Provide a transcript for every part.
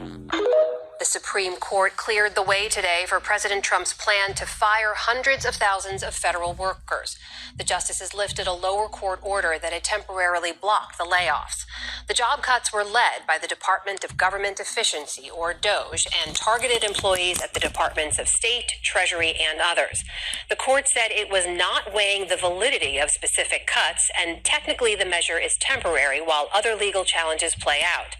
The Supreme Court cleared the way today for President Trump's plan to fire hundreds of thousands of federal workers. The justices lifted a lower court order that had temporarily blocked the layoffs. The job cuts were led by the Department of Government Efficiency, or DOGE, and targeted employees at the Departments of State, Treasury, and others. The court said it was not weighing the validity of specific cuts, and technically the measure is temporary while other legal challenges play out.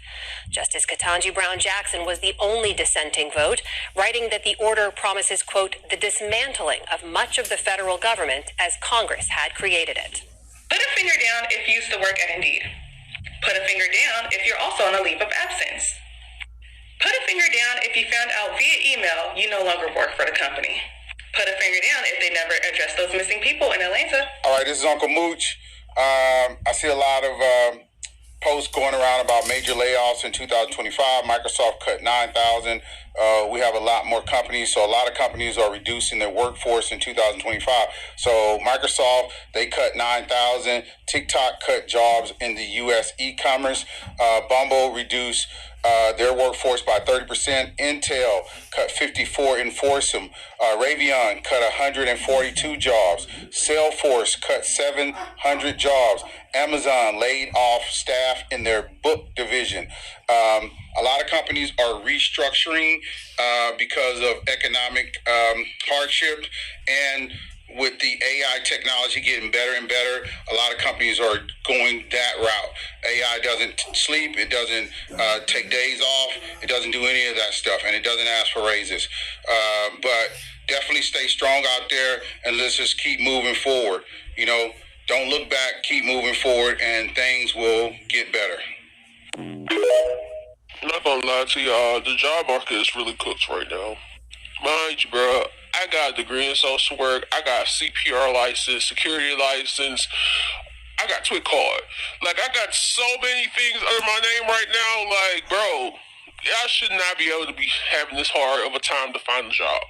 Justice Ketanji Brown Jackson was the only dissenting vote, writing that the order promises, quote, the dismantling of much of the federal government as Congress had created it. Put a finger down if you used to work at Indeed. Put a finger down if you're also on a leave of absence. Put a finger down if you found out via email you no longer work for the company. Put a finger down if they never addressed those missing people in Atlanta. All right, this is Uncle Mooch. I see a lot of posts going around about major layoffs in 2025. Microsoft cut 9,000. We have a lot more companies, so a lot of companies are reducing their workforce in 2025. So Microsoft, they cut 9,000. TikTok cut jobs in the U.S. e-commerce. Bumble reduced their workforce by 30%. Intel cut 54 in Forsum. Raytheon cut 142 jobs. Salesforce cut 700 jobs. Amazon laid off staff in their book division. A lot of companies are restructuring because of economic hardship, and with the AI technology getting better and better, a lot of companies are going that route. AI doesn't sleep, it doesn't take days off, it doesn't do any of that stuff, and it doesn't ask for raises. But definitely stay strong out there, and let's just keep moving forward. You know, don't look back, keep moving forward, and things will get better. I'm not gonna lie to y'all, the job market is really cooked right now. Mind you, bro, I got a degree in social work, I got a CPR license, security license, I got Twit card. Like, I got so many things under my name right now, like, bro, I should not be able to be having this hard of a time to find a job.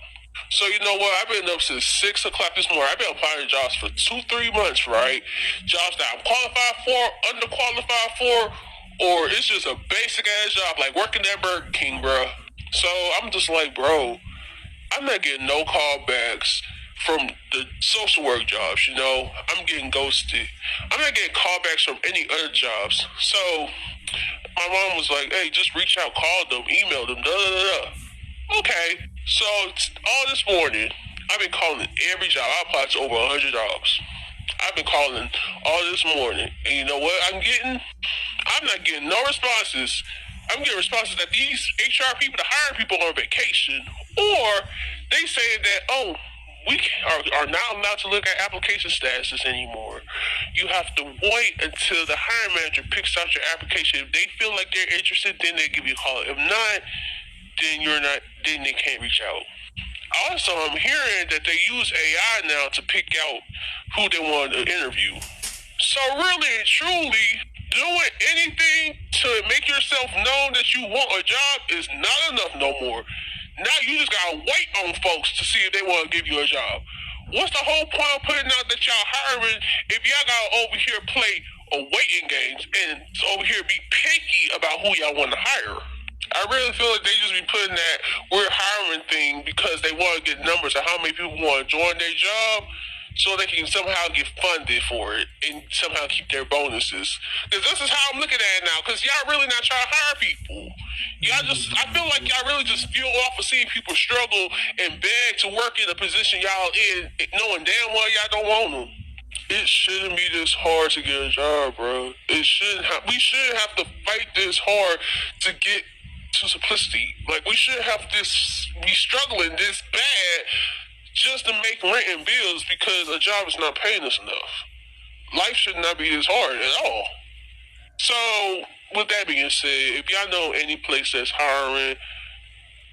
So you know what? I've been up since 6 o'clock this morning. I've been applying to jobs for 2-3 months, right? Jobs that I'm qualified for, underqualified for, or it's just a basic ass job like working at Burger King, bro. So I'm just like, bro, I'm not getting no callbacks from the social work jobs, you know? I'm getting ghosted. I'm not getting callbacks from any other jobs. So my mom was like, hey, just reach out, call them, email them, Okay. So all this morning, I've been calling every job. I applied to over 100 jobs. I've been calling all this morning. And you know what I'm not getting no responses. I'm getting responses that these HR people, the hiring people, are on vacation. Or they say that, oh, we are not allowed to look at application statuses anymore. You have to wait until the hiring manager picks out your application. If they feel like they're interested, then they give you a call. If not, then they can't reach out. Also, I'm hearing that they use AI now to pick out who they want to interview. So really and truly, doing anything to make yourself known that you want a job is not enough no more. Now you just gotta wait on folks to see if they want to give you a job. What's the whole point of putting out that y'all hiring if y'all gotta over here play a waiting games and over here be picky about who y'all want to hire? I really feel like they just be putting that we're hiring thing because they want to get numbers of how many people want to join their job so they can somehow get funded for it and somehow keep their bonuses. Because this is how I'm looking at it now, because y'all really not trying to hire people. I feel like y'all really just feel off of seeing people struggle and beg to work in a position y'all in, knowing damn well y'all don't want them. It shouldn't be this hard to get a job, bro. We shouldn't have to fight this hard to get to simplicity. Like, we shouldn't have to be struggling this bad just to make rent and bills because a job is not paying us enough. Life should not be this hard at all. So, with that being said, if y'all know any place that's hiring,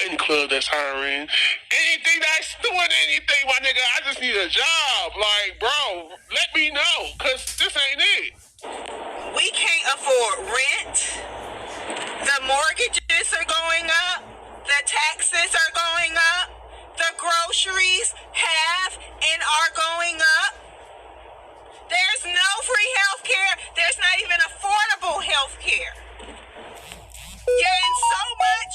any club that's hiring, anything that's doing anything, my nigga, I just need a job. Like, bro, let me know, because this ain't it. We can't afford rent. The mortgages are going up. The taxes are going up. The groceries have and are going up. There's no free health care. There's not even affordable health care. You're in so much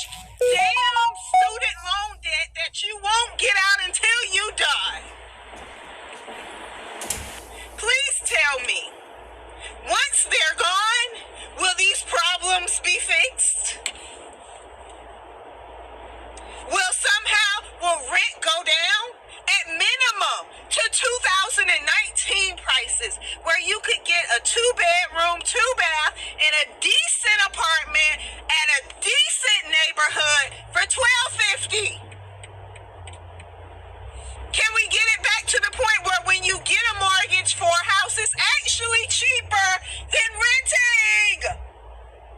house be fixed? Will rent go down? At minimum to 2019 prices, where you could get a 2-bedroom, 2-bath in a decent apartment at a decent neighborhood for $1,250. Can we get it back to the point where when you get a mortgage for a house, it's actually cheaper than renting?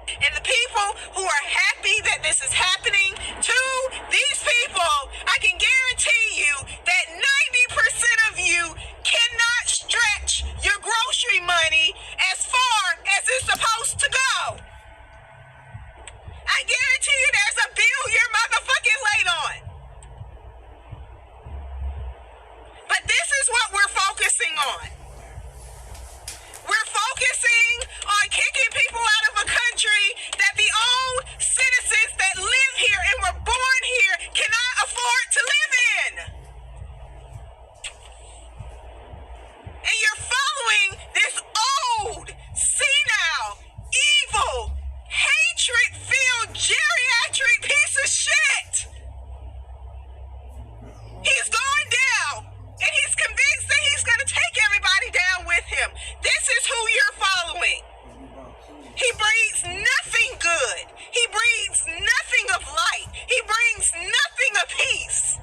And the people who are happy that this is happening to these people, I can guarantee you that 90% of you cannot stretch your grocery money as far as it's supposed to go. I guarantee you there's a bill you're motherfucking late on. But this is what we're focusing on. We're focusing on kicking people out of a country that the own citizens that live here and were born here cannot afford to live in. And you're following this old, senile, evil, hatred-filled, geriatric piece of shit. He's going down. And he's convinced that he's going to take everybody down with him. This is who you're following. He breeds nothing good. He breeds nothing of light. He brings nothing of peace.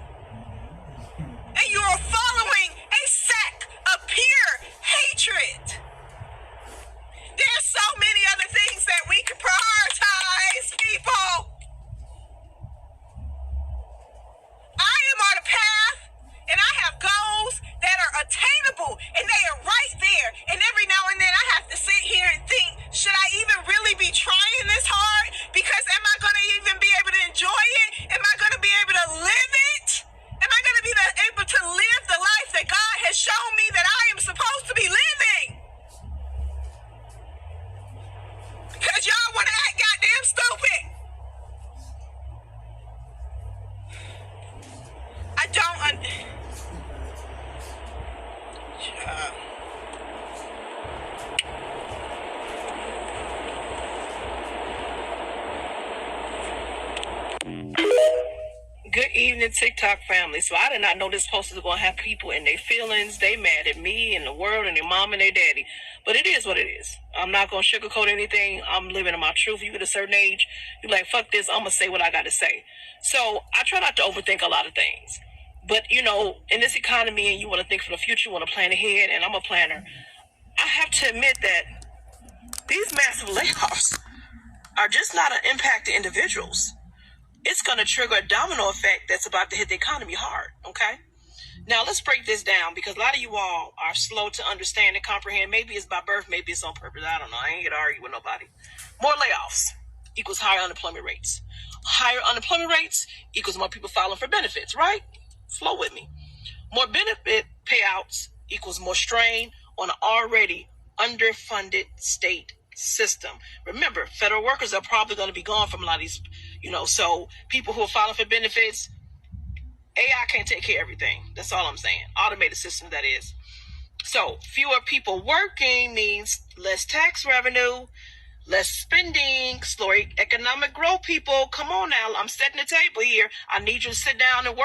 And you are following a sack of pure hatred. There's so many other things that we can prioritize, people. I am on a path. And I have goals that are attainable, and they are right there. And every now and then I have to sit here and think, should I even really be trying this hard? Because am I going to even be able to enjoy it? Am I going to be able to live it? Am I going to be able to live the life that God has shown me that I am supposed to be living? Because y'all want to act goddamn stupid. I don't Good evening, TikTok family. So I did not know this post is going to have people in their feelings. They mad at me and the world and their mom and their daddy. But it is what it is. I'm not going to sugarcoat anything. I'm living in my truth. You get a certain age, you're like, fuck this. I'm going to say what I got to say. So I try not to overthink a lot of things. But, you know, in this economy, and you want to think for the future, you want to plan ahead, and I'm a planner. I have to admit that these massive layoffs are just not an impact to individuals. It's going to trigger a domino effect that's about to hit the economy hard, okay? Now, let's break this down, because a lot of you all are slow to understand and comprehend. Maybe it's by birth, maybe it's on purpose. I don't know. I ain't here to argue with nobody. More layoffs equals higher unemployment rates. Higher unemployment rates equals more people filing for benefits, right? Flow with me. More benefit payouts equals more strain on an already underfunded state system. Remember, federal workers are probably going to be gone from a lot of these, so people who are filing for benefits, AI can't take care of everything. That's all I'm saying. Automated system, that is. So fewer people working means less tax revenue, less spending, slower economic growth, people. Come on now. I'm setting the table here. I need you to sit down and work.